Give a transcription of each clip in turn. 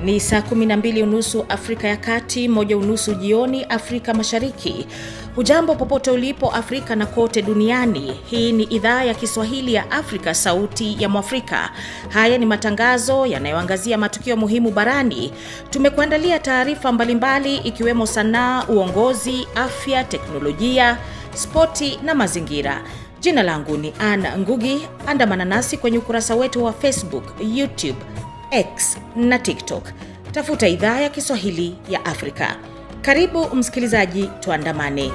Ni saa 12:30 Afrika ya Kati, 1:30 jioni Afrika Mashariki. Hujambo popote ulipo Afrika na kote duniani. Hii ni idhaa ya Kiswahili ya Afrika, sauti ya Mwafrika. Haya ni matangazo yanayoangazia matukio muhimu barani. Tumekuandalia taarifa mbalimbali ikiwemo sanaa, uongozi, afya, teknolojia, spoti na mazingira. Jina langu ni Anna Ngugi. Andamana nasi kwenye ukurasa wetu wa Facebook, YouTube, X na TikTok. Tafuta idhaa ya Kiswahili ya Afrika. Karibu msikilizaji, tuandamane.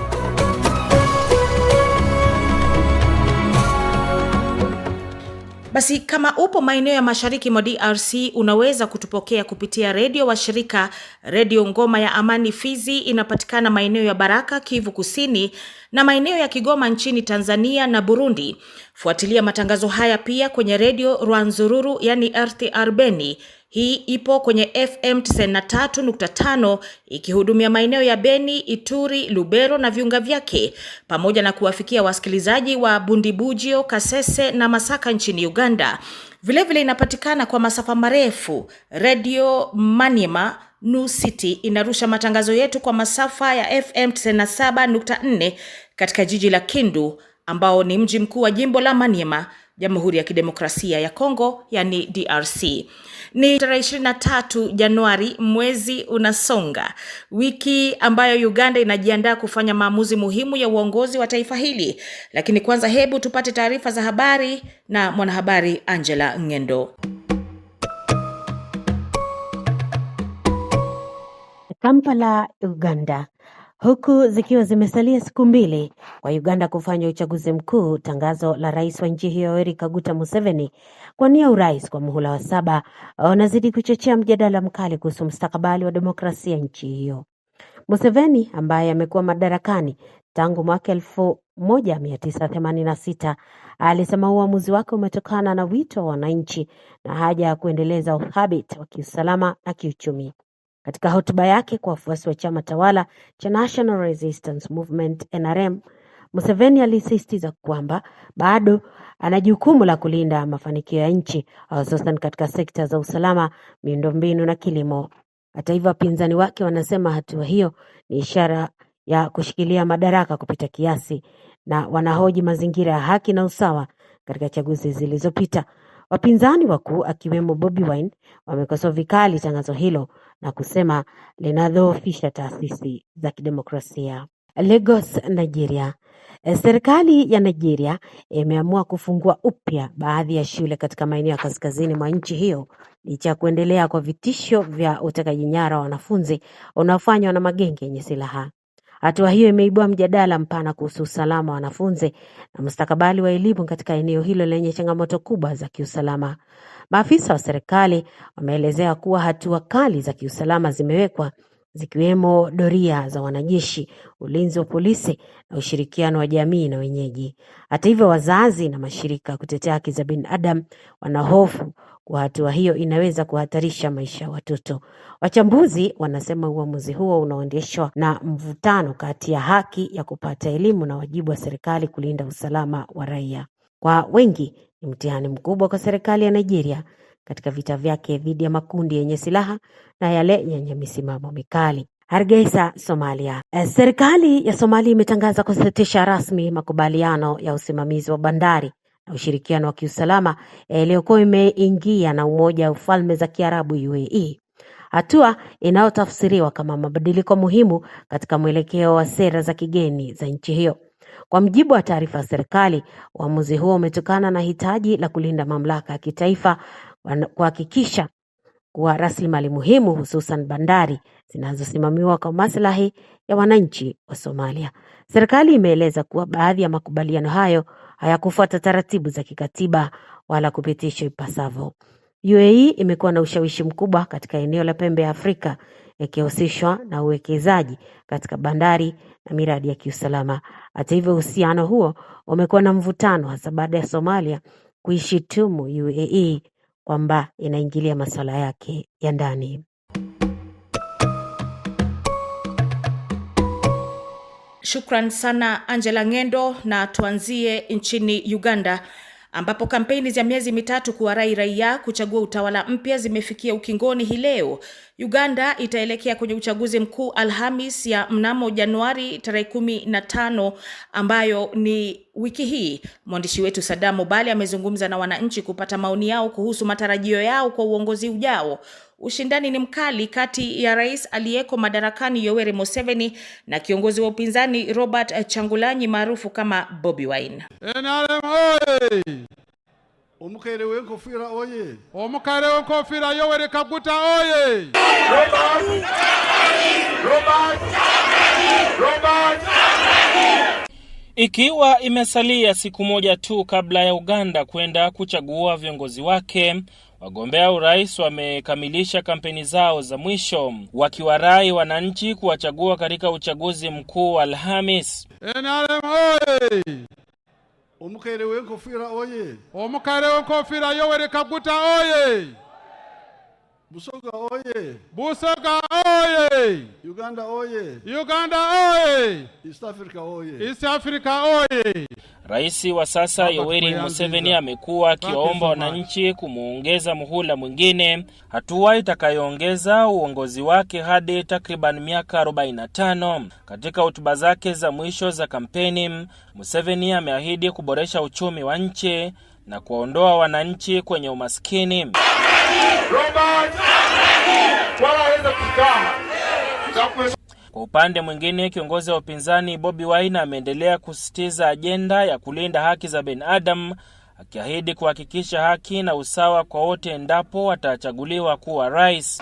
Basi kama upo maeneo ya mashariki mwa DRC, unaweza kutupokea kupitia redio wa shirika. Redio Ngoma ya Amani Fizi inapatikana maeneo ya Baraka, Kivu Kusini, na maeneo ya Kigoma nchini Tanzania na Burundi. Fuatilia matangazo haya pia kwenye redio Rwanzururu, yani RTR Beni. Hii ipo kwenye FM 93.5 ikihudumia maeneo ya Beni, Ituri, Lubero na viunga vyake, pamoja na kuwafikia wasikilizaji wa Bundibugyo, Kasese na Masaka nchini Uganda. Vilevile inapatikana kwa masafa marefu. Radio Maniema New City inarusha matangazo yetu kwa masafa ya FM 97.4 katika jiji la Kindu, ambao ni mji mkuu wa jimbo la Maniema, Jamhuri ya Kidemokrasia ya Kongo, yani DRC. Ni tarehe 23 Januari, mwezi unasonga, wiki ambayo Uganda inajiandaa kufanya maamuzi muhimu ya uongozi wa taifa hili. Lakini kwanza hebu tupate taarifa za habari na mwanahabari Angela Ngendo. Kampala, Uganda. Huku zikiwa zimesalia siku mbili kwa Uganda kufanya uchaguzi mkuu, tangazo la rais wa nchi hiyo Yoweri Kaguta Museveni kuwania urais kwa muhula wa 7 unazidi kuchochea mjadala mkali kuhusu mustakabali wa demokrasia nchi hiyo. Museveni ambaye amekuwa madarakani tangu mwaka 1986 alisema uamuzi wake umetokana na wito wa wananchi na haja ya kuendeleza uthabiti wa kiusalama na kiuchumi. Katika hotuba yake kwa wafuasi wa chama tawala cha National Resistance Movement NRM, Museveni alisisitiza kwamba bado ana jukumu la kulinda mafanikio ya nchi, hususan katika sekta za usalama, miundombinu na kilimo. Hata hivyo, wapinzani wake wanasema hatua hiyo ni ishara ya kushikilia madaraka kupita kiasi na wanahoji mazingira ya haki na usawa katika chaguzi zilizopita. Wapinzani wakuu akiwemo Bobi Wine wamekosoa vikali tangazo hilo na kusema linadhoofisha taasisi za kidemokrasia. Lagos, Nigeria. Serikali ya Nigeria imeamua kufungua upya baadhi ya shule katika maeneo ya kaskazini mwa nchi hiyo licha ya kuendelea kwa vitisho vya utekaji nyara wa wanafunzi unaofanywa na magenge yenye silaha. Hatua hiyo imeibua mjadala mpana kuhusu usalama wa wanafunzi na mustakabali wa elimu katika eneo hilo lenye changamoto kubwa za kiusalama. Maafisa wa serikali wameelezea kuwa hatua kali za kiusalama zimewekwa, zikiwemo doria za wanajeshi, ulinzi wa polisi na ushirikiano wa jamii na wenyeji. Hata hivyo, wazazi na mashirika kutetea haki za binadamu wanahofu kwa hatua hiyo inaweza kuhatarisha maisha ya watoto. Wachambuzi wanasema uamuzi huo unaondeshwa na mvutano kati ya haki ya kupata elimu na wajibu wa serikali kulinda usalama wa raia. Kwa wengi ni mtihani mkubwa kwa serikali ya Nigeria katika vita vyake dhidi ya makundi yenye silaha na yale yenye misimamo mikali. Hargeisa, Somalia. Serikali ya Somalia imetangaza kusitisha rasmi makubaliano ya usimamizi wa bandari na ushirikiano wa kiusalama yaliyokuwa imeingia na Umoja wa Falme za Kiarabu UAE. Hatua inayotafsiriwa kama mabadiliko muhimu katika mwelekeo wa sera za kigeni za nchi hiyo. Kwa mjibu wa taarifa ya serikali, uamuzi huo umetokana na hitaji la kulinda mamlaka ya kitaifa, kuhakikisha kuwa rasilimali muhimu hususan bandari zinazosimamiwa kwa maslahi ya wananchi wa Somalia. Serikali imeeleza kuwa baadhi ya makubaliano hayo hayakufuata taratibu za kikatiba wala kupitishwa ipasavyo. UAE imekuwa na ushawishi mkubwa katika eneo la pembe ya Afrika, ikihusishwa na uwekezaji katika bandari na miradi ya kiusalama. Hata hivyo, uhusiano huo umekuwa na mvutano hasa baada ya Somalia kuishitumu UAE kwamba inaingilia masuala yake ya ndani. Shukran sana Angela Ngendo, na tuanzie nchini Uganda ambapo kampeni za miezi mitatu kuwarai raia kuchagua utawala mpya zimefikia ukingoni hii leo. Uganda itaelekea kwenye uchaguzi mkuu Alhamis ya mnamo Januari tarehe 15 ambayo ni wiki hii. Mwandishi wetu Saddam Mubali amezungumza na wananchi kupata maoni yao kuhusu matarajio yao kwa uongozi ujao. Ushindani ni mkali kati ya rais aliyeko madarakani Yoweri Museveni na kiongozi wa upinzani Robert Kyagulanyi maarufu kama Bobi Wine. NRM oye! Omukere w'enkofira oye! Omukere w'enkofira Yoweri Kaguta oye! Robert! Ikiwa imesalia siku moja tu kabla ya Uganda kwenda kuchagua viongozi wake, wagombea urais wamekamilisha kampeni zao za mwisho wakiwarai wananchi kuwachagua katika uchaguzi mkuu wa Alhamis. NRM oye! Omukere w'enkofira oye! Omukere w'enkofira Yoweri Kaguta oye! Busoga oye! Busoga oye! Uganda oye! Uganda oye! East Africa oye! East Africa oye! Rais wa sasa Yoweri Museveni amekuwa akiomba wananchi kumuongeza muhula mwingine, hatua itakayoongeza uongozi wake hadi takriban miaka 45. Katika hotuba zake za mwisho za kampeni, Museveni ameahidi kuboresha uchumi wa nchi na kuondoa wananchi kwenye umaskini. Kwa upande mwingine, kiongozi wa upinzani Bobi Wine ameendelea kusisitiza ajenda ya kulinda haki za binadamu, akiahidi kuhakikisha haki na usawa kwa wote endapo atachaguliwa kuwa rais.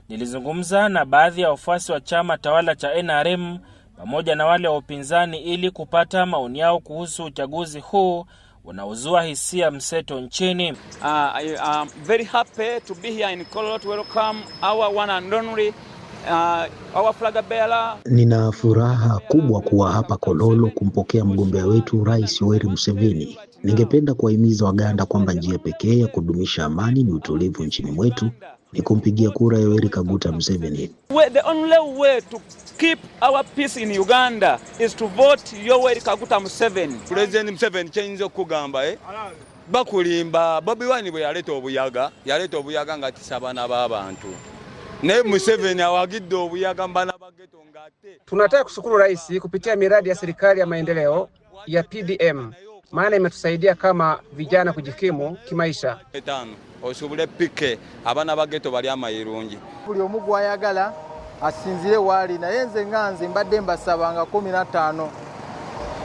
Nilizungumza na baadhi ya wafuasi wa chama tawala cha NRM pamoja na wale wa upinzani ili kupata maoni yao kuhusu uchaguzi huu unaozua hisia mseto nchini. I am very happy to be here in Kololo to welcome our one and only our flag bearer. Nina furaha kubwa kuwa hapa Kololo kumpokea mgombea wetu Rais Yoweri Museveni. Ningependa kuwahimiza Waganda kwamba njia pekee ya kudumisha amani ni utulivu nchini mwetu ni kumpigia kura Yoweri Kaguta Museveni. The only way to keep our peace in Uganda is to vote Yoweri Kaguta Museveni. President Museveni chenzo kugamba bakulimba Bobi Wine bwe yaleta obuyaga nga tisabana b'abantu. Ne Museveni awagidde obuyaga mbana bageto ngate. Tunataka kushukuru rais kupitia miradi ya serikali ya maendeleo ya PDM, maana imetusaidia kama vijana kujikimu kimaisha. Osubule pike abana bageto bali amayirungi. Buli omugwa ayagala asinzire wali na yenze nganze mbadde mbasabanga 15.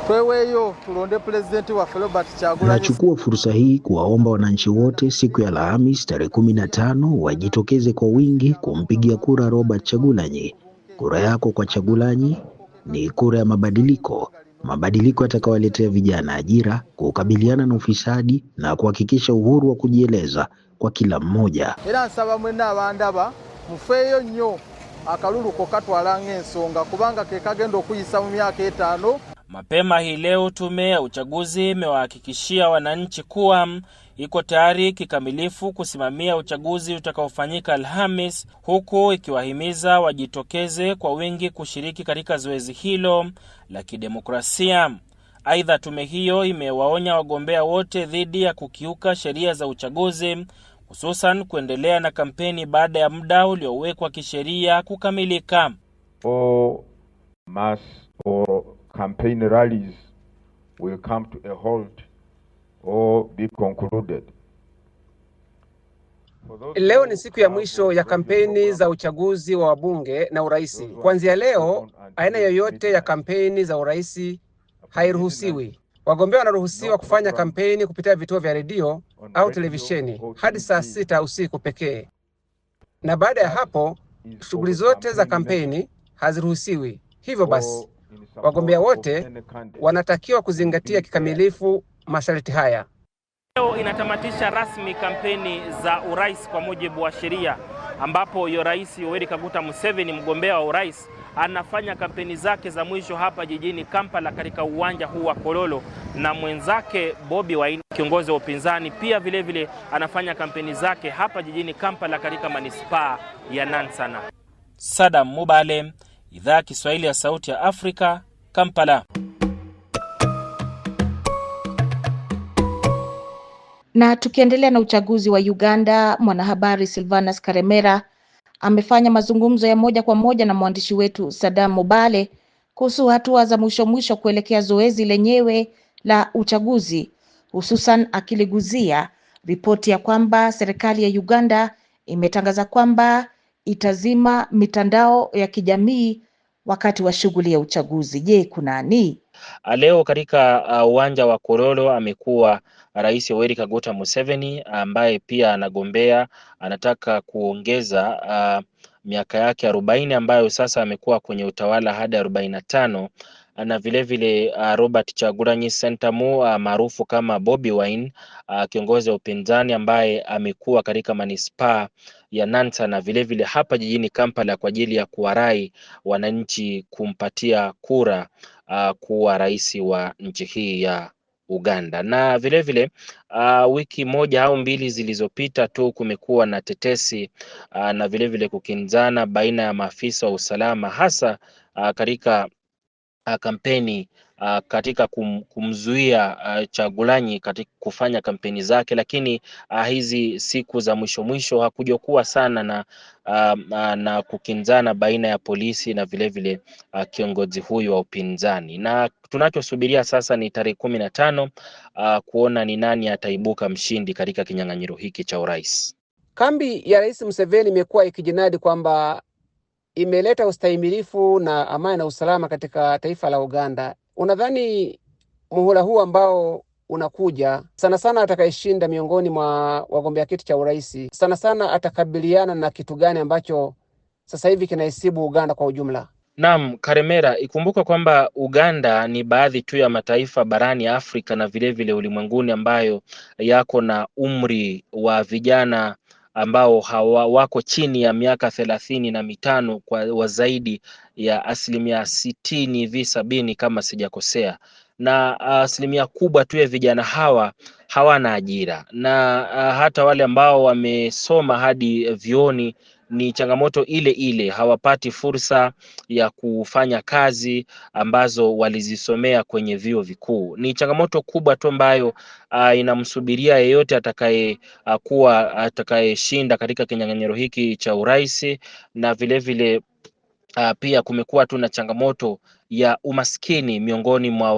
Tweweyo tulonde president wa Robert Kyagulanyi. Nachukua fursa hii kuwaomba wananchi wote siku ya Alhamis tarehe 15 wajitokeze kwa wingi kumpigia kura Robert Kyagulanyi. Kura yako kwa Kyagulanyi ni kura ya mabadiliko. Mabadiliko yatakayowaletea vijana ajira, kukabiliana na ufisadi na kuhakikisha uhuru wa kujieleza kwa kila mmoja. Era nsaba mwenna abandaba mufeeyo nnyo akalulu ko katwala ng'ensonga kubanga ke kagenda okuyisa mu myaka 5. Mapema hii leo tume ya uchaguzi imewahakikishia wananchi kuwa iko tayari kikamilifu kusimamia uchaguzi utakaofanyika Alhamis, huku ikiwahimiza wajitokeze kwa wingi kushiriki katika zoezi hilo la kidemokrasia. Aidha, tume hiyo imewaonya wagombea wote dhidi ya kukiuka sheria za uchaguzi, hususan kuendelea na kampeni baada ya muda uliowekwa kisheria kukamilika. All mass or campaign rallies will come to a halt or be concluded. Leo ni siku ya mwisho ya kampeni za uchaguzi wa wabunge na urais. Kuanzia leo, aina yoyote ya kampeni za urais hairuhusiwi. Wagombea wanaruhusiwa kufanya kampeni kupitia vituo vya redio au televisheni hadi saa 6 usiku pekee. Na baada ya hapo, shughuli zote za kampeni haziruhusiwi. Hivyo basi, wagombea wote wanatakiwa kuzingatia kikamilifu masharti haya. Leo inatamatisha rasmi kampeni za urais kwa mujibu wa sheria, ambapo Rais Yoweri Kaguta Museveni, mgombea wa urais, anafanya kampeni zake za mwisho hapa jijini Kampala katika uwanja huu wa Kololo, na mwenzake Bobi Wine, kiongozi wa upinzani, pia vile anafanya kampeni zake hapa jijini Kampala katika manispaa ya Nansana. Saddam Mubali, Idhaa ya Kiswahili ya Sauti ya Afrika, Kampala. Na tukiendelea na uchaguzi wa Uganda, mwanahabari Silvanus Karemera amefanya mazungumzo ya moja kwa moja na mwandishi wetu Saddam Mubale kuhusu hatua za mwisho kuelekea zoezi lenyewe la uchaguzi, hususan akiliguzia ripoti ya kwamba serikali ya Uganda imetangaza kwamba itazima mitandao ya kijamii wakati wa shughuli ya uchaguzi. Je, kuna nini? Leo katika uwanja wa Kololo amekuwa Rais Yoweri Kaguta Museveni ambaye pia anagombea, anataka kuongeza miaka yake 40 ambayo sasa amekuwa kwenye utawala hadi 45, na vile vile Robert Kyagulanyi Ssentamu maarufu kama Bobi Wine, kiongozi wa upinzani ambaye amekuwa katika manispaa ya Nansa na vile vile hapa jijini Kampala kwa ajili ya kuwarai wananchi kumpatia kura kuwa rais wa nchi hii ya Uganda. Na vile vile wiki moja au mbili zilizopita tu kumekuwa na tetesi na vile vile kukinzana baina ya maafisa wa usalama hasa katika kampeni katika kumzuia Kyagulanyi katika kufanya kampeni zake, lakini hizi siku za mwisho hakujokuwa sana na kukinzana baina ya polisi na vile vile kiongozi huyu wa upinzani. Na tunachosubiria sasa ni tarehe 15 kuona ni nani ataibuka mshindi katika kinyang'anyiro hiki cha urais. Kambi ya Rais Museveni imekuwa ikijinadi kwamba imeleta ustahimilifu na amani na usalama katika taifa la Uganda. Unadhani muhula huu ambao unakuja sana sana atakayeshinda miongoni mwa wagombea kiti cha urais sana sana atakabiliana na kitu gani ambacho sasa hivi kinaisibu Uganda kwa ujumla? Naam, Karemera, ikumbuka kwamba Uganda ni baadhi tu ya mataifa barani Afrika na vile vile ulimwenguni ambayo yako na umri wa vijana ambao wako chini ya miaka 35 kwa zaidi ya 60% hivi 70 kama sijakosea, na asilimia kubwa tu ya vijana hawa hawana ajira, na hata wale ambao wamesoma hadi vioni ni changamoto ile, hawapati fursa ya kufanya kazi ambazo walizisomea kwenye vyuo vikuu. Ni changamoto kubwa tu ambayo inamsubiria yeyote atakayeshinda katika kinyang'anyiro hiki cha urais. Na vile vile pia kumekuwa tu na changamoto ya umaskini miongoni mwa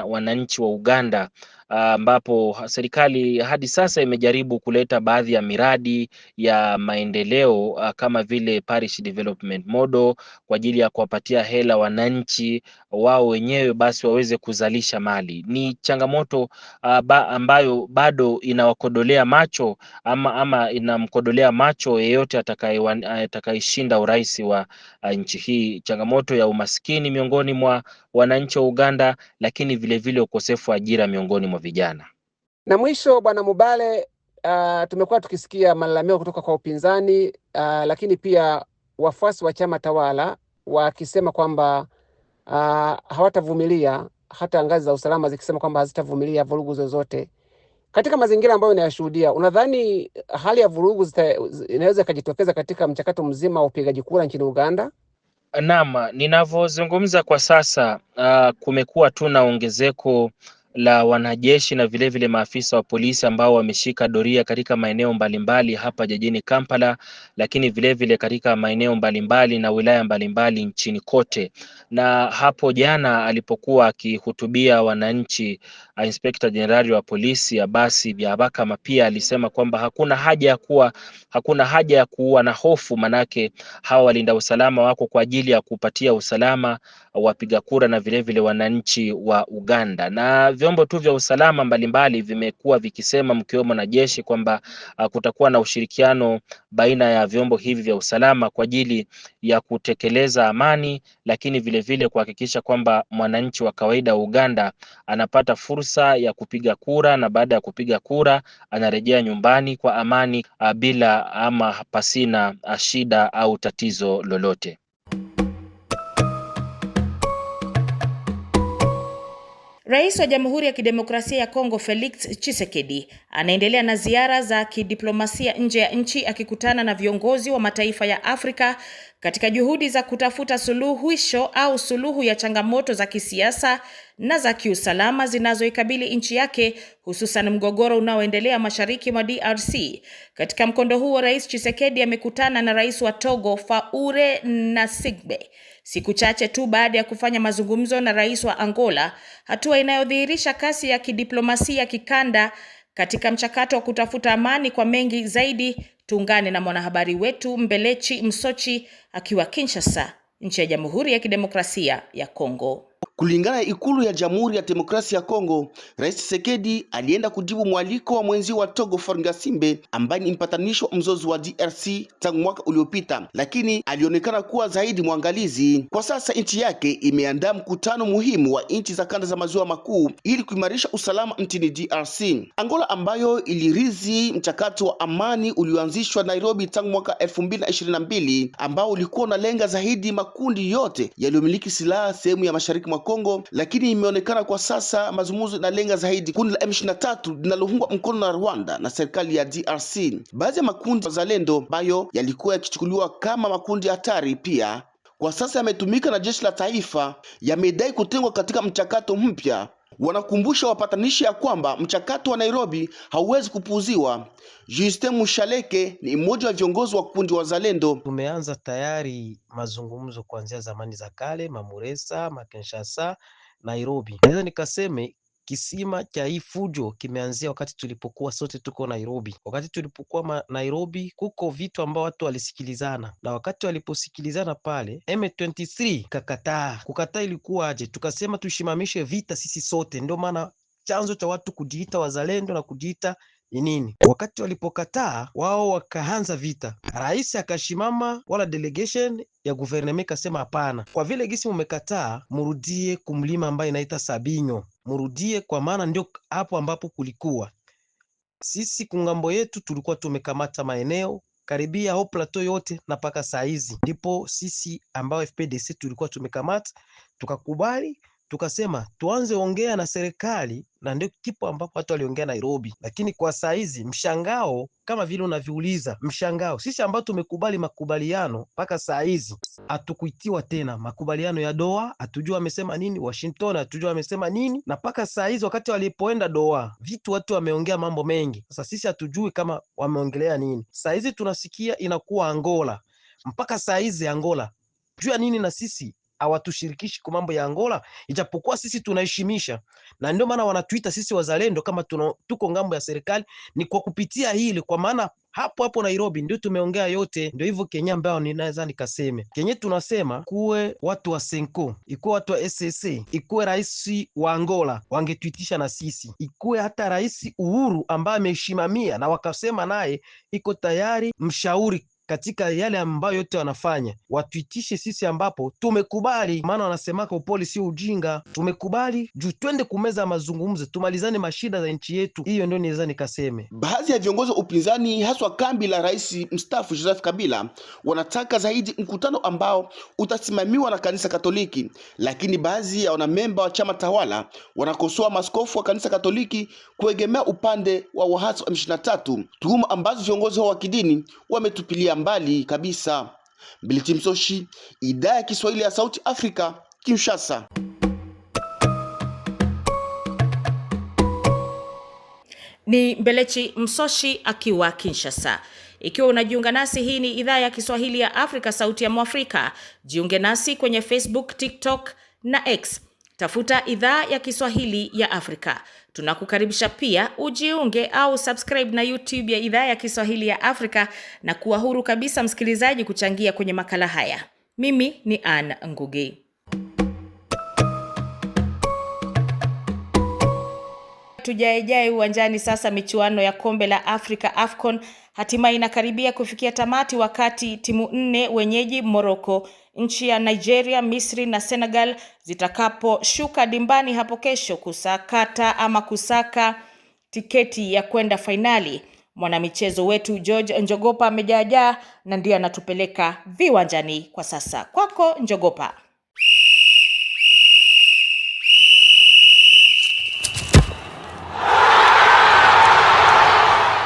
wananchi wa Uganda, ambapo serikali hadi sasa imejaribu kuleta baadhi ya miradi ya maendeleo kama vile Parish Development Model kwa ajili ya kuwapatia hela wananchi wao wenyewe basi waweze kuzalisha mali. Ni changamoto ambayo bado inawakodolea macho ama inamkodolea macho yeyote atakayeshinda urais wa nchi hii, changamoto ya umaskini miongoni mwa wananchi wa Uganda, lakini vile vile ukosefu wa ajira miongoni mwa vijana. Na mwisho, Bwana Mubale, tumekuwa tukisikia malalamiko kutoka kwa upinzani, lakini pia wafuasi wa chama tawala wakisema kwamba hawatavumilia, hata ngazi za usalama zikisema kwamba hazitavumilia vurugu zozote. Katika mazingira ambayo ninayashuhudia, unadhani hali ya vurugu inaweza kujitokeza katika mchakato mzima wa upigaji kura nchini Uganda? Naam, ninavyozungumza kwa sasa kumekuwa tu na ongezeko la wanajeshi na vile vile maafisa wa polisi ambao wameshika doria katika maeneo mbalimbali hapa jijini Kampala, lakini vile vile katika maeneo mbalimbali na wilaya mbalimbali nchini kote. Na hapo jana alipokuwa akihutubia wananchi, Inspector General wa polisi Abasi Byabakama pia alisema kwamba hakuna haja ya kuwa na hofu, manake hawa walinda usalama wako kwa ajili ya kupatia usalama wapiga kura na vile vile wananchi wa Uganda. Na vyombo tu vya usalama mbalimbali vimekuwa vikisema, mkiwemo na jeshi, kwamba kutakuwa na ushirikiano baina ya vyombo hivi vya usalama kwa ajili ya kutekeleza amani, lakini vile vile kuhakikisha kwamba mwananchi wa kawaida wa Uganda anapata fursa ya kupiga kura, na baada ya kupiga kura anarejea nyumbani kwa amani bila ama pasina shida au tatizo lolote. Rais wa Jamhuri ya Kidemokrasia ya Kongo Felix Tshisekedi anaendelea na ziara za kidiplomasia nje ya nchi akikutana na viongozi wa mataifa ya Afrika katika juhudi za kutafuta suluhu ya changamoto za kisiasa na za kiusalama zinazoikabili nchi yake, hususan mgogoro unaoendelea mashariki mwa DRC. Katika mkondo huo, Rais Tshisekedi amekutana na Rais wa Togo Faure Gnassingbe siku chache tu baada ya kufanya mazungumzo na Rais wa Angola, hatua inayodhihirisha kasi ya kidiplomasia kikanda katika mchakato wa kutafuta amani. Kwa mengi zaidi, tuungane na mwanahabari wetu Mbelechi Msochi akiwa Kinshasa, nchi ya Jamhuri ya Kidemokrasia ya Kongo. Kulingana na ikulu ya Jamhuri ya Demokrasia ya Kongo, Rais Tshisekedi alienda kujibu mwaliko wa mwenzi wa Togo Faure Gnassingbe ambaye ni mpatanishi wa mzozo wa DRC tangu mwaka uliopita, lakini alionekana kuwa zaidi mwangalizi. Kwa sasa nchi yake imeandaa mkutano muhimu wa nchi za kanda za maziwa makuu ili kuimarisha usalama nchini DRC. Angola ambayo ilirizi mchakato wa amani ulioanzishwa Nairobi tangu mwaka 2022 ambao ulikuwa unalenga zaidi makundi yote yaliyomiliki silaha sehemu ya mashariki mwa Kongo, lakini imeonekana kwa sasa mazungumzo yanalenga zaidi kundi la M23 linaloungwa mkono na Rwanda na serikali ya DRC. Baadhi ya makundi wazalendo ambayo yalikuwa yakichukuliwa kama makundi hatari pia kwa sasa yametumika na jeshi la taifa, yamedai kutengwa katika mchakato mpya. Wanakumbusha wapatanishi ya kwamba mchakato wa Nairobi hauwezi kupuuziwa. Justin Mushaleke ni mmoja wa viongozi wa kundi wazalendo. Tumeanza tayari mazungumzo kuanzia zamani za kale, Mamuresa, Kinshasa, Nairobi. Naweza nikaseme kisima cha hii fujo kimeanzia wakati tulipokuwa sote tuko Nairobi. Wakati tulipokuwa Nairobi, kuko vitu ambao watu walisikilizana, na wakati waliposikilizana pale M23 kakataa. Kukataa ilikuwa aje? Tukasema tushimamishe vita sisi sote. Ndio maana chanzo cha watu kujiita wazalendo na kujiita ni nini? Wakati walipokataa wao wakaanza vita, rais akashimama, wala delegation ya gouvernement kasema hapana, kwa vile gisi mmekataa, murudie kumlima ambaye inaita Sabinyo, murudie, kwa maana ndio hapo ambapo kulikuwa sisi kungambo yetu tulikuwa tumekamata maeneo karibia au plateau yote, na paka saa hizi ndipo sisi ambao FPDC tulikuwa tumekamata, tukakubali tukasema tuanze ongea na serikali, na ndio kipo ambapo watu waliongea Nairobi. Lakini kwa saa hizi mshangao, kama vile unaviuliza mshangao, sisi ambao tumekubali makubaliano mpaka saa hizi hatukuitiwa tena makubaliano ya Doha, hatujua amesema nini Washington, hatujua amesema nini, na mpaka saa hizi wakati walipoenda Doha vitu watu wameongea mambo mengi. Sasa sisi hatujui kama wameongelea nini. Saa hizi tunasikia inakuwa Angola, mpaka saa hizi Angola jua nini, na sisi hawatushirikishi kwa mambo ya Angola, ijapokuwa sisi tunaheshimisha, na ndio maana wanatuita sisi wazalendo kama tuko ngambo ya serikali. Ni kwa kupitia hili, kwa maana hapo Nairobi ndio tumeongea yote. Ndio hivyo Kenya ambao ninaweza nikaseme Kenya tunasema kuwe watu wa Senko, ikuwe watu wa SSA, ikuwe rais wa Angola wangetuitisha na sisi, ikuwe hata rais Uhuru ambaye ameshimamia na wakasema naye iko tayari mshauri katika yale ambayo yote wanafanya, watuitishe sisi ambapo tumekubali. Maana wanasemaka upole sio ujinga. Tumekubali juu twende kumeza mazungumzo, tumalizane mashida za nchi yetu. Hiyo ndio niweza nikaseme. Baadhi ya viongozi wa upinzani haswa kambi la rais mstaafu Joseph Kabila wanataka zaidi mkutano ambao utasimamiwa na kanisa Katoliki, lakini baadhi ya wanamemba wa chama tawala wanakosoa maskofu wa kanisa Katoliki kuegemea upande wa waasi wa M23, tuhuma ambazo viongozi wa kidini wametupilia mbali kabisa. Mbelechi Msoshi, idhaa ya Kiswahili ya Sauti Afrika, Kinshasa. Ni Mbelechi Msoshi akiwa Kinshasa. Ikiwa unajiunga nasi, hii ni idhaa ya Kiswahili ya Afrika, Sauti ya Mwafrika. Jiunge nasi kwenye Facebook, TikTok na X. Tafuta idhaa ya Kiswahili ya Afrika. Tunakukaribisha pia ujiunge au subscribe na YouTube ya idhaa ya Kiswahili ya Afrika na kuwa huru kabisa msikilizaji kuchangia kwenye makala haya. Mimi ni Ann Ngugi. Tujaejae uwanjani sasa. Michuano ya kombe la Afrika AFCON hatimaye inakaribia kufikia tamati, wakati timu 4 wenyeji Morocco, nchi ya Nigeria, Misri na Senegal zitakaposhuka dimbani hapo kesho kusaka tiketi ya kwenda fainali. Mwanamichezo wetu George Njogopa amejaajaa na ndiye anatupeleka viwanjani kwa sasa. Kwako Njogopa.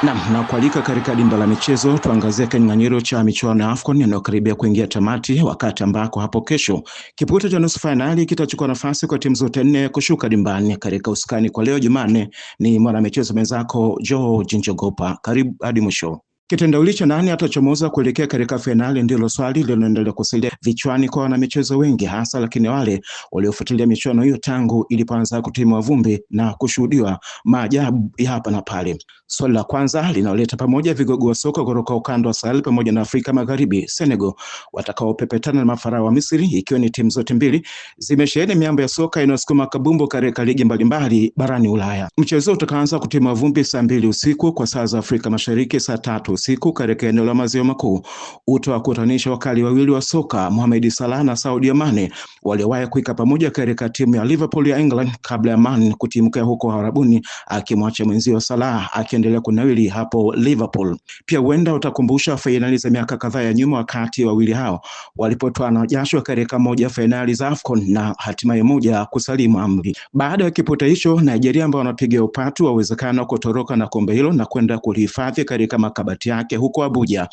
Na kualika katika dimba la michezo tuangazie kinyang'anyiro cha michuano ya AFCON yanayokaribia kuingia tamati, wakati ambako hapo kesho kipute cha nusu finali kitachukua nafasi kwa timu zote 4 kushuka dimbani. Katika usukani kwa leo Jumanne ni mwanamichezo mwenzako George Njogopa. Karibu hadi mwisho. Kitendawili cha nani atachomoza kuelekea katika finali ndilo swali linaloendelea kusalia vichwani kwa wanamichezo wengi, hasa lakini wale waliofuatilia michuano hiyo tangu ilipoanza kutimwa vumbi na kushuhudiwa maajabu ya hapa na pale. Swali la kwanza linaleta pamoja vigogo wa soka kutoka ukanda wa Sahel pamoja na Afrika Magharibi, Senegal watakaopepetana na mafarao wa Misri, ikiwa ni timu zote mbili zimesheheni miamba ya soka inayosukuma kabumbu katika ligi mbalimbali barani Ulaya. Mchezo utakaanza kutimwa vumbi saa 2 usiku kwa saa za Afrika Mashariki, saa 3 usiku katika eneo la Maziwa Makuu. Utawakutanisha wakali wawili wa soka, Mohamed Salah na Sadio Mane, waliowahi kuika pamoja katika timu ya Liverpool ya England kabla ya Mane kutimkia huko Arabuni, akimwacha mwenzio Salah akiendelea kunawili hapo Liverpool. Pia huenda utakumbusha fainali za miaka kadhaa ya nyuma, wakati wawili hao walipotoana jasho katika moja fainali za AFCON na hatimaye moja kusalimu amri. Baada ya kipute hicho, Nigeria ambao wanapiga upatu wa uwezekano kutoroka na kombe hilo na kwenda kulihifadhi katika makabati yake huko Abuja,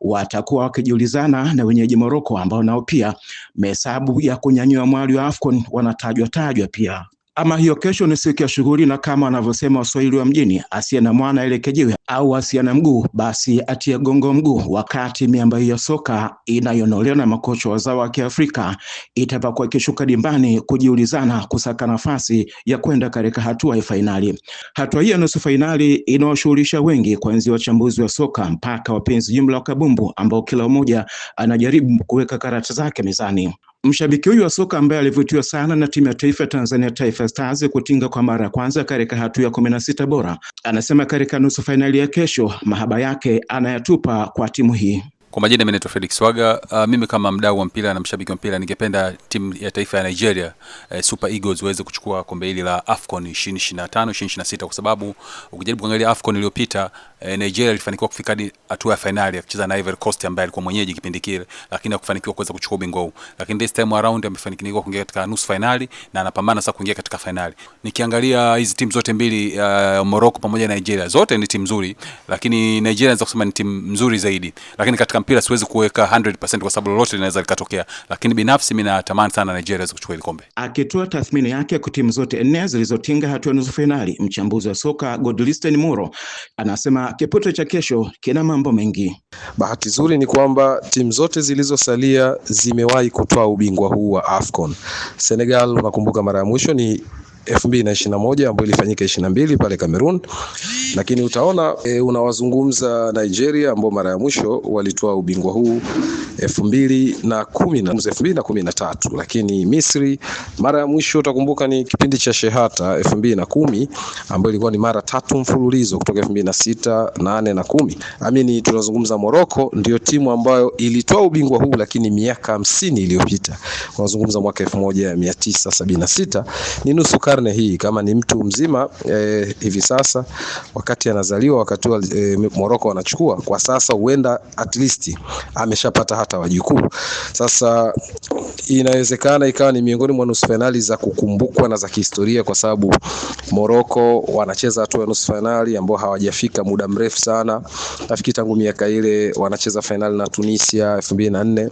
watakuwa wakijiulizana na wenyeji Morocco ambao nao pia mehesabu ya kunyanyua mwali wa AFCON wanatajwa pia. Ama hiyo kesho ni siku ya shughuli, na kama wanavyosema Waswahili wa mjini, asiye na mwana elekea jiwe, au asiye na mguu basi atie gongo mguu. Wakati miamba hiyo soka inayonolewa na makocha wazao wa Kiafrika itapakuwa ikishuka dimbani kujiulizana kusaka nafasi ya kwenda katika hatua ya fainali. Hatua hii ya nusu fainali inawashughulisha wengi, kuanzia wachambuzi wa soka mpaka wapenzi jumla wa kabumbu, ambao kila mmoja anajaribu kuweka karata zake mezani. Mshabiki huyu wa soka ambaye alivutiwa sana na timu ya taifa ya Tanzania Taifa Stars kutinga kwa mara ya kwanza katika hatua ya 16 bora, anasema katika nusu fainali ya kesho mahaba yake anayatupa kwa timu hii. Kwa majina mimi naitwa Felix Swaga. Mimi kama mdau wa mpira na mshabiki wa mpira ningependa timu ya taifa ya Nigeria Super Eagles waweze kuchukua kombe hili la AFCON 2025 2026, kwa sababu ukijaribu kuangalia AFCON iliyopita Nigeria ilifanikiwa kufika hadi hatua ya finali akicheza na Ivory Coast ambaye alikuwa mwenyeji kipindi kile, lakini hakufanikiwa kuweza kuchukua ubingwa huu. Lakini this time around amefanikiwa kuingia katika nusu finali na anapambana sasa kuingia katika finali. Nikiangalia hizi timu zote mbili, Morocco pamoja na Nigeria, zote ni timu nzuri, lakini Nigeria naweza kusema ni timu nzuri zaidi. Lakini katika mpira siwezi kuweka 100% kwa sababu lolote linaweza likatokea, lakini binafsi mimi natamani sana Nigeria kuchukua ile kombe. Akitoa tathmini yake kwa timu zote 4 zilizotinga hatua nusu finali, mchambuzi wa soka Godlisten Muro anasema kipute cha kesho kina mambo mengi. Bahati nzuri ni kwamba timu zote zilizosalia zimewahi kutoa ubingwa huu wa AFCON. Senegal, unakumbuka mara ya mwisho ni 2021 ambayo ilifanyika 22 pale Cameroon, lakini utaona unawazungumza Nigeria ambao mara ya mwisho walitoa ubingwa huu 2013, lakini Misri mara ya mwisho utakumbuka ni kipindi cha Shehata 2010 ambayo ilikuwa ni mara 3 mfululizo kutoka 2006, 8 na 10. Amini tunazungumza Morocco ndio timu ambayo ilitoa ubingwa huu lakini miaka 50 iliyopita. Tunazungumza mwaka 1976, ni nusu karne hii. Kama ni mtu mzima hivi sasa wakati anazaliwa wakati wa Morocco wanachukua, kwa sasa huenda at least ameshapata hata wajukuu. Sasa inawezekana ikawa ni miongoni mwa nusu finali za kukumbukwa na za kihistoria, kwa sababu Morocco wanacheza hatua ya nusu finali ambao hawajafika muda mrefu sana. Nafikiri tangu miaka ile wanacheza finali na Tunisia 2004.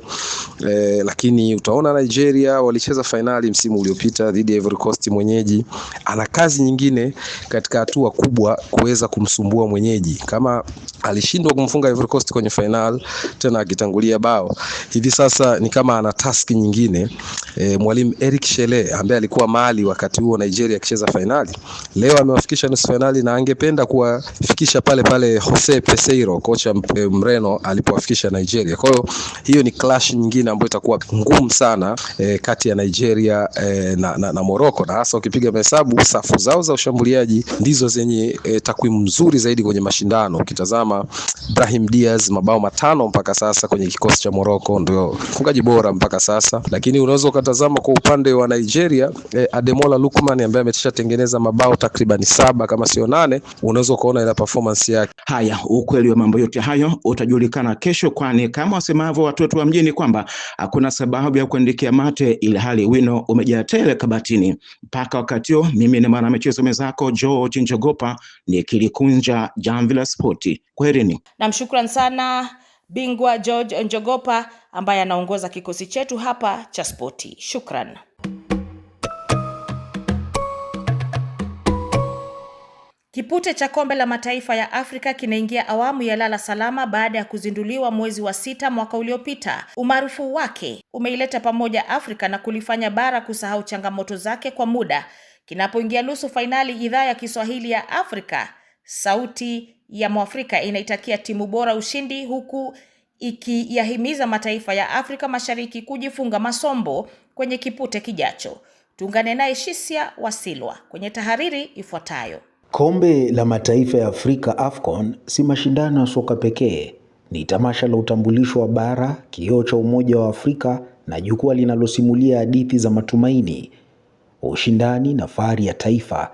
Lakini utaona Nigeria walicheza finali msimu uliopita dhidi ya Ivory Coast mwenyeji. Ana kazi nyingine katika hatua kubwa kuweza kumsumbua mwenyeji. Kama alishindwa kumfunga Ivory Coast kwenye final tena akitangulia bao, hivi sasa ni kama ana task nyingine. Mwalimu Eric Shele ambaye alikuwa Mali wakati huo Nigeria akicheza finali, leo amewafikisha nusu finali na angependa kuwafikisha pale pale Jose Peseiro, kocha Mreno, alipowafikisha Nigeria. Kwa hiyo ni clash nyingine ambayo itakuwa ngumu sana kati ya Nigeria na Morocco, na hasa ukipiga hesabu safu zao za ushambuliaji ndizo zenye takwimu nzuri zaidi kwenye mashindano. Ukitazama Brahim Diaz mabao 5 mpaka sasa kwenye kikosi cha Morocco, ndio mfungaji bora mpaka sasa. Lakini unaweza ukatazama kwa upande wa Nigeria, Ademola Lookman ambaye ameshatengeneza mabao takriban 7 kama sio 8, unaweza kuona ile performance yake. Haya, ukweli wa mambo yote hayo utajulikana kesho, kwani kama wasemavyo watoto wa mjini kwamba hakuna sababu ya kuandikia mate ile hali wino umejaa tele kabatini. Mpaka wakati huo, mimi ni mwana michezo mwenzako George Njogopa nikilikunja jamvi la spoti. Kwaherini. Na mshukran sana bingwa George Njogopa ambaye anaongoza kikosi chetu hapa cha spoti. Shukran. Kipute cha kombe la mataifa ya Afrika kinaingia awamu ya lala salama baada ya kuzinduliwa mwezi wa 6 mwaka uliopita. Umaarufu wake umeileta pamoja Afrika na kulifanya bara kusahau changamoto zake kwa muda. Kinapoingia nusu fainali, idhaa ya Kiswahili ya Afrika, Sauti ya Mwafrika, inaitakia timu bora ushindi, huku ikiyahimiza mataifa ya Afrika Mashariki kujifunga masombo kwenye kipute kijacho. Tuungane naye Shisia Wasilwa kwenye tahariri ifuatayo. Kombe la mataifa ya Afrika AFCON si mashindano ya soka pekee, ni tamasha la utambulisho wa bara, kioo cha umoja wa Afrika na jukwaa linalosimulia hadithi za matumaini, ushindani na fahari ya taifa.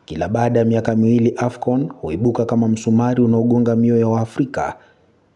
Kila baada ya miaka miwili AFCON huibuka kama msumari unaogonga mioyo wa Afrika,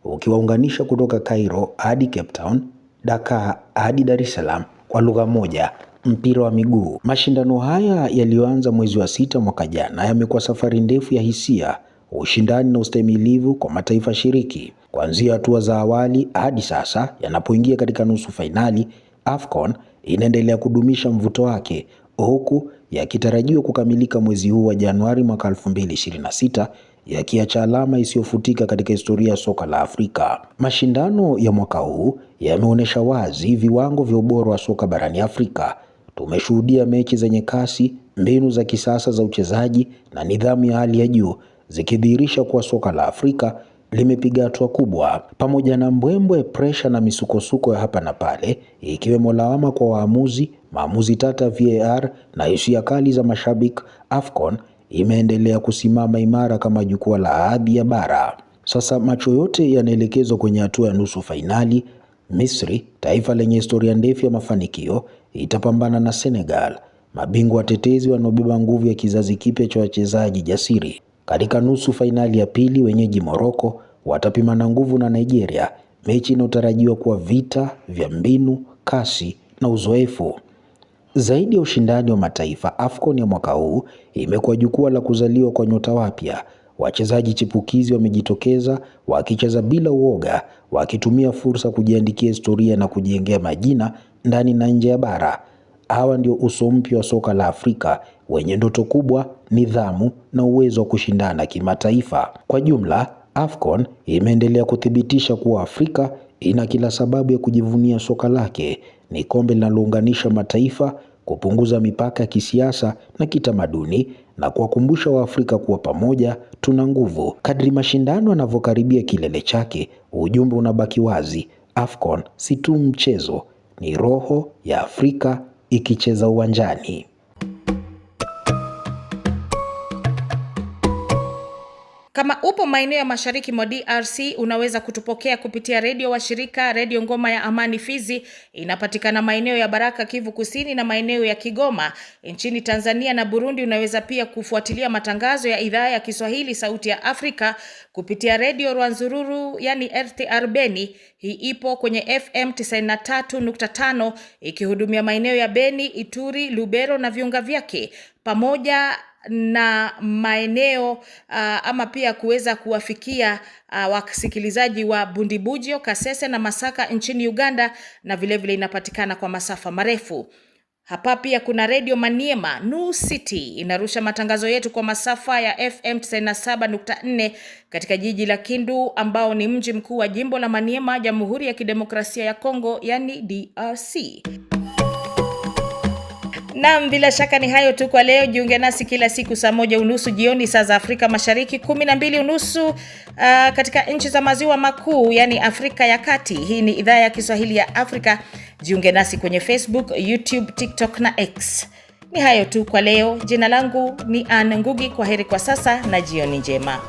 ukiwaunganisha kutoka Cairo hadi Cape Town, Dakar hadi Dar es Salaam kwa lugha moja: mpira wa miguu. Mashindano haya yaliyoanza mwezi wa 6 mwaka jana yamekuwa safari ndefu ya hisia, ushindani na ustahimilivu kwa mataifa shiriki. Kuanzia hatua za awali hadi sasa yanapoingia katika nusu fainali, AFCON inaendelea kudumisha mvuto wake, huku yakitarajiwa kukamilika mwezi huu wa Januari mwaka 2026, yakiacha alama isiyofutika katika historia ya soka la Afrika. Mashindano ya mwaka huu yameonyesha wazi viwango vya ubora wa soka barani Afrika. Tumeshuhudia mechi zenye kasi, mbinu za kisasa za uchezaji na nidhamu ya hali ya juu, zikidhihirisha kuwa soka la Afrika limepiga hatua kubwa. Pamoja na mbwembwe, pressure na misukosuko ya hapa na pale, ikiwemo lawama kwa waamuzi, maamuzi tata VAR na hisia kali za mashabiki, AFCON imeendelea kusimama imara kama jukwaa la hadhi ya bara. Sasa macho yote yanaelekezwa kwenye hatua ya nusu fainali. Misri, taifa lenye historia ndefu ya mafanikio, itapambana na Senegal, mabingwa watetezi wanaobeba nguvu ya kizazi kipya cha wachezaji jasiri. Katika nusu fainali ya pili, wenyeji Morocco watapimana nguvu na Nigeria, mechi inayotarajiwa kuwa vita vya mbinu, kasi na uzoefu. Zaidi ya ushindani wa mataifa, AFCON ya mwaka huu imekuwa jukwaa la kuzaliwa kwa nyota wapya. Wachezaji chipukizi wamejitokeza wakicheza bila uoga, wakitumia fursa kujiandikia historia na kujengea majina ndani na nje ya bara. Hawa ndio uso mpya wa soka la Afrika, wenye ndoto kubwa, nidhamu na uwezo wa kushindana kimataifa. Kwa jumla, AFCON imeendelea kuthibitisha kuwa Afrika ina kila sababu ya kujivunia soka lake. Ni kombe linalounganisha mataifa, kupunguza mipaka ya kisiasa na kitamaduni, na kuwakumbusha Waafrika kuwa pamoja tuna nguvu. Kadri mashindano yanavyokaribia kilele chake, ujumbe unabaki wazi: AFCON si tu mchezo, ni roho ya Afrika ikicheza uwanjani. Kama upo maeneo ya mashariki mwa DRC, unaweza kutupokea kupitia redio wa shirika, Redio Ngoma ya Amani Fizi. Inapatikana maeneo ya Baraka, Kivu Kusini na maeneo ya Kigoma. Nchini Tanzania na Burundi unaweza pia kufuatilia matangazo ya idhaa ya Kiswahili Sauti ya Afrika kupitia Redio Rwanzururu, yani RTR Beni. Hii ipo kwenye FM 93.5 ikihudumia maeneo ya Beni, Ituri, Lubero na viunga vyake, pamoja na maeneo ama pia kuweza kuwafikia wasikilizaji wa Bundibugyo, Kasese na Masaka nchini Uganda, na vile inapatikana kwa masafa marefu. Hapa pia kuna Radio Maniema New City inarusha matangazo yetu kwa masafa ya FM 97.4 katika jiji la Kindu, ambao ni mji mkuu wa jimbo la Maniema, Jamhuri ya Kidemokrasia ya Kongo, yani DRC. Naam, bila shaka ni hayo tu kwa leo. Jiunge nasi kila siku saa 1:30 jioni saa za Afrika Mashariki, 12:30 katika nchi za maziwa makuu, yani Afrika ya Kati. Hii ni idhaa ya Kiswahili ya Afrika. Jiunge nasi kwenye Facebook, YouTube, TikTok na X. Ni hayo tu kwa leo. Jina langu ni Anne Ngugi. Kwaheri kwa sasa na jioni njema.